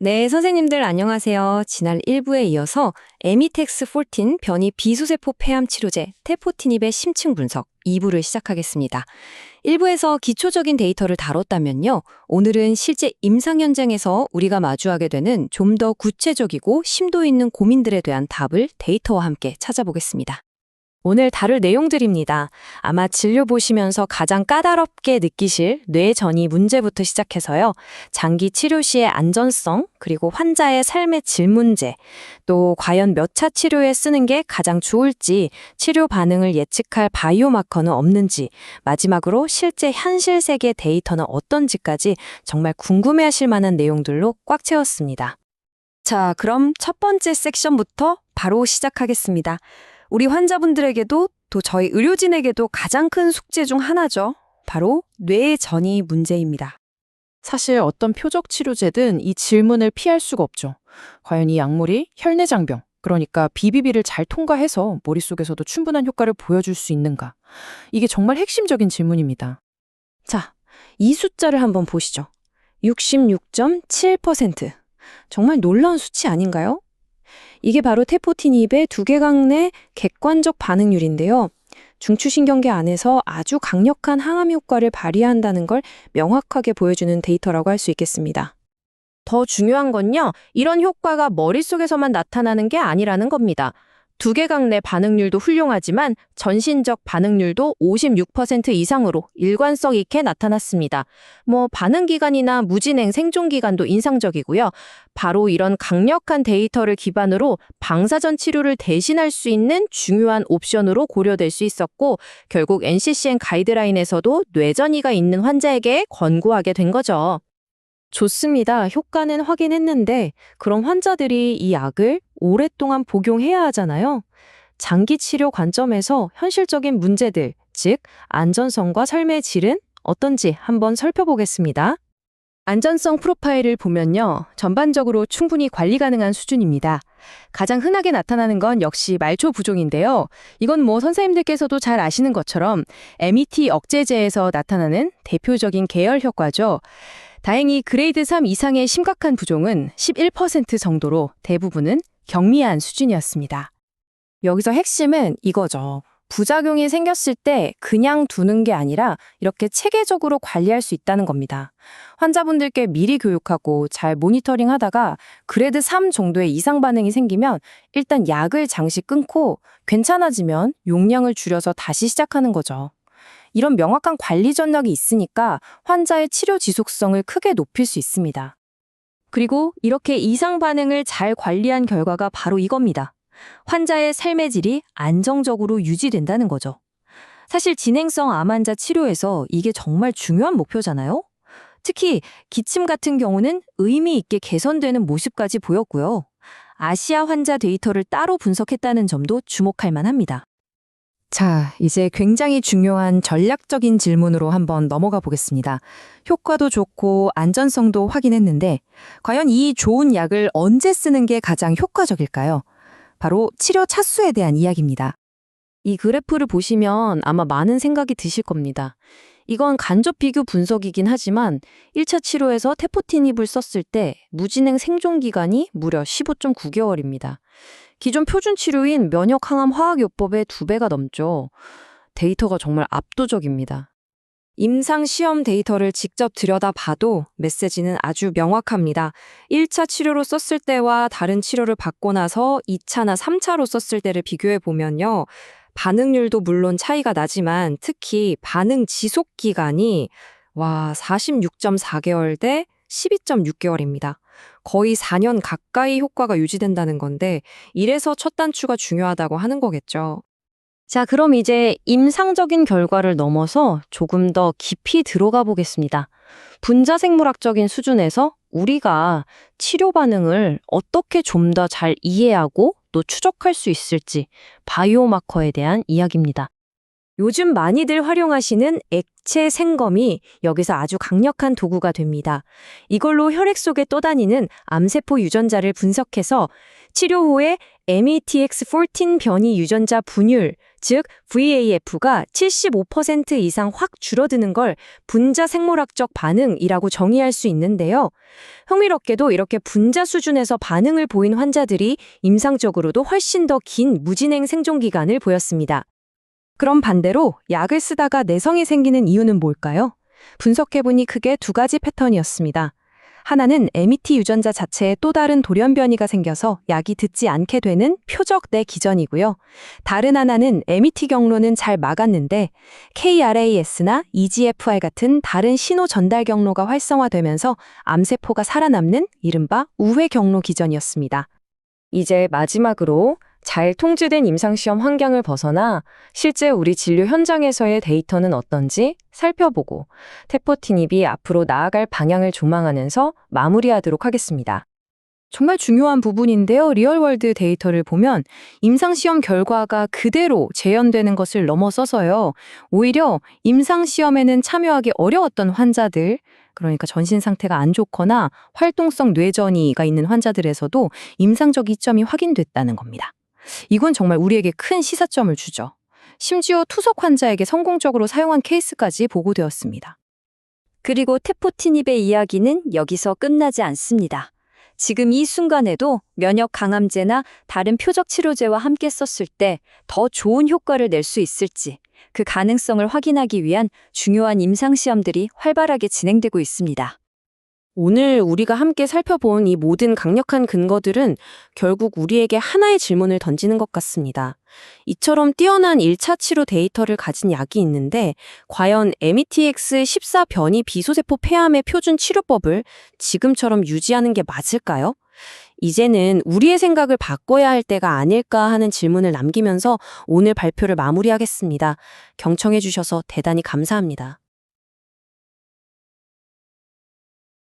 네, 선생님들 안녕하세요. 지난 1부에 이어서 에미텍스14 변이 비수세포 폐암 치료제 테포티닙의 심층 분석 2부를 시작하겠습니다. 1부에서 기초적인 데이터를 다뤘다면요. 오늘은 실제 임상 현장에서 우리가 마주하게 되는 좀 더 구체적이고 심도 있는 고민들에 대한 답을 데이터와 함께 찾아보겠습니다. 오늘 다룰 내용들입니다. 아마 진료 보시면서 가장 까다롭게 느끼실 뇌 전이 문제부터 시작해서요. 장기 치료 시의 안전성, 그리고 환자의 삶의 질 문제, 또 과연 몇 차 치료에 쓰는 게 가장 좋을지, 치료 반응을 예측할 바이오마커는 없는지, 마지막으로 실제 현실 세계 데이터는 어떤지까지 정말 궁금해하실 만한 내용들로 꽉 채웠습니다. 자, 그럼 첫 번째 섹션부터 바로 시작하겠습니다. 우리 환자분들에게도 또 저희 의료진에게도 가장 큰 숙제 중 하나죠. 바로 뇌의 전이 문제입니다. 사실 어떤 표적 치료제든 이 질문을 피할 수가 없죠. 과연 이 약물이 혈내장병, 그러니까 BBB를 잘 통과해서 머릿속에서도 충분한 효과를 보여줄 수 있는가? 이게 정말 핵심적인 질문입니다. 자, 이 숫자를 한번 보시죠. 66.7%. 정말 놀라운 수치 아닌가요? 이게 바로 테포티닙의 두개강 내 객관적 반응률인데요. 중추신경계 안에서 아주 강력한 항암 효과를 발휘한다는 걸 명확하게 보여주는 데이터라고 할 수 있겠습니다. 더 중요한 건요, 이런 효과가 머릿속에서만 나타나는 게 아니라는 겁니다. 두개강 내 반응률도 훌륭하지만 전신적 반응률도 56% 이상으로 일관성 있게 나타났습니다. 반응 기간이나 무진행 생존 기간도 인상적이고요. 바로 이런 강력한 데이터를 기반으로 방사선 치료를 대신할 수 있는 중요한 옵션으로 고려될 수 있었고, 결국 NCCN 가이드라인에서도 뇌전이가 있는 환자에게 권고하게 된 거죠. 좋습니다. 효과는 확인했는데 그럼 환자들이 이 약을 오랫동안 복용해야 하잖아요. 장기 치료 관점에서 현실적인 문제들, 즉 안전성과 삶의 질은 어떤지 한번 살펴보겠습니다. 안전성 프로파일을 보면요. 전반적으로 충분히 관리 가능한 수준입니다. 가장 흔하게 나타나는 건 역시 말초 부종인데요. 이건 선생님들께서도 잘 아시는 것처럼 MET 억제제에서 나타나는 대표적인 계열 효과죠. 다행히 그레이드 3 이상의 심각한 부종은 11% 정도로 대부분은 경미한 수준이었습니다. 여기서 핵심은 이거죠. 부작용이 생겼을 때 그냥 두는 게 아니라 이렇게 체계적으로 관리할 수 있다는 겁니다. 환자분들께 미리 교육하고 잘 모니터링 하다가 그레이드 3 정도의 이상 반응이 생기면 일단 약을 잠시 끊고 괜찮아지면 용량을 줄여서 다시 시작하는 거죠. 이런 명확한 관리 전략이 있으니까 환자의 치료 지속성을 크게 높일 수 있습니다. 그리고 이렇게 이상 반응을 잘 관리한 결과가 바로 이겁니다. 환자의 삶의 질이 안정적으로 유지된다는 거죠. 사실 진행성 암 환자 치료에서 이게 정말 중요한 목표잖아요. 특히 기침 같은 경우는 의미 있게 개선되는 모습까지 보였고요. 아시아 환자 데이터를 따로 분석했다는 점도 주목할 만합니다. 자, 이제 굉장히 중요한 전략적인 질문으로 한번 넘어가 보겠습니다. 효과도 좋고 안전성도 확인했는데 과연 이 좋은 약을 언제 쓰는 게 가장 효과적일까요? 바로 치료 차수에 대한 이야기입니다. 이 그래프를 보시면 아마 많은 생각이 드실 겁니다. 이건 간접 비교 분석이긴 하지만 1차 치료에서 테포티닙을 썼을 때 무진행 생존 기간이 무려 15.9개월입니다. 기존 표준 치료인 면역 항암 화학요법의 2배가 넘죠. 데이터가 정말 압도적입니다. 임상 시험 데이터를 직접 들여다봐도 메시지는 아주 명확합니다. 1차 치료로 썼을 때와 다른 치료를 받고 나서 2차나 3차로 썼을 때를 비교해 보면요. 반응률도 물론 차이가 나지만 특히 반응 지속 기간이 46.4개월 대 12.6개월입니다. 거의 4년 가까이 효과가 유지된다는 건데 이래서 첫 단추가 중요하다고 하는 거겠죠. 자, 그럼 이제 임상적인 결과를 넘어서 조금 더 깊이 들어가 보겠습니다. 분자생물학적인 수준에서 우리가 치료 반응을 어떻게 좀 더 잘 이해하고 또 추적할 수 있을지 바이오마커에 대한 이야기입니다. 요즘 많이들 활용하시는 액체 생검이 여기서 아주 강력한 도구가 됩니다. 이걸로 혈액 속에 떠다니는 암세포 유전자를 분석해서 치료 후에 METX14 변이 유전자 분율, 즉 VAF가 75% 이상 확 줄어드는 걸 분자 생물학적 반응이라고 정의할 수 있는데요. 흥미롭게도 이렇게 분자 수준에서 반응을 보인 환자들이 임상적으로도 훨씬 더 긴 무진행 생존 기간을 보였습니다. 그럼 반대로 약을 쓰다가 내성이 생기는 이유는 뭘까요? 분석해보니 크게 두 가지 패턴이었습니다. 하나는 MET 유전자 자체에 또 다른 돌연 변이가 생겨서 약이 듣지 않게 되는 표적 내 기전이고요. 다른 하나는 MET 경로는 잘 막았는데 KRAS나 EGFR 같은 다른 신호 전달 경로가 활성화되면서 암세포가 살아남는 이른바 우회 경로 기전이었습니다. 이제 마지막으로 잘 통제된 임상시험 환경을 벗어나 실제 우리 진료 현장에서의 데이터는 어떤지 살펴보고 테포티닙이 앞으로 나아갈 방향을 조망하면서 마무리하도록 하겠습니다. 정말 중요한 부분인데요. 리얼월드 데이터를 보면 임상시험 결과가 그대로 재현되는 것을 넘어서서요. 오히려 임상시험에는 참여하기 어려웠던 환자들, 그러니까 전신 상태가 안 좋거나 활동성 뇌전이가 있는 환자들에서도 임상적 이점이 확인됐다는 겁니다. 이건 정말 우리에게 큰 시사점을 주죠. 심지어 투석 환자에게 성공적으로 사용한 케이스까지 보고되었습니다. 그리고 테포티닙의 이야기는 여기서 끝나지 않습니다. 지금 이 순간에도 면역 강암제나 다른 표적 치료제와 함께 썼을 때 더 좋은 효과를 낼 수 있을지 그 가능성을 확인하기 위한 중요한 임상시험들이 활발하게 진행되고 있습니다. 오늘 우리가 함께 살펴본 이 모든 강력한 근거들은 결국 우리에게 하나의 질문을 던지는 것 같습니다. 이처럼 뛰어난 1차 치료 데이터를 가진 약이 있는데 과연 METX14 변이 비소세포 폐암의 표준 치료법을 지금처럼 유지하는 게 맞을까요? 이제는 우리의 생각을 바꿔야 할 때가 아닐까 하는 질문을 남기면서 오늘 발표를 마무리하겠습니다. 경청해 주셔서 대단히 감사합니다.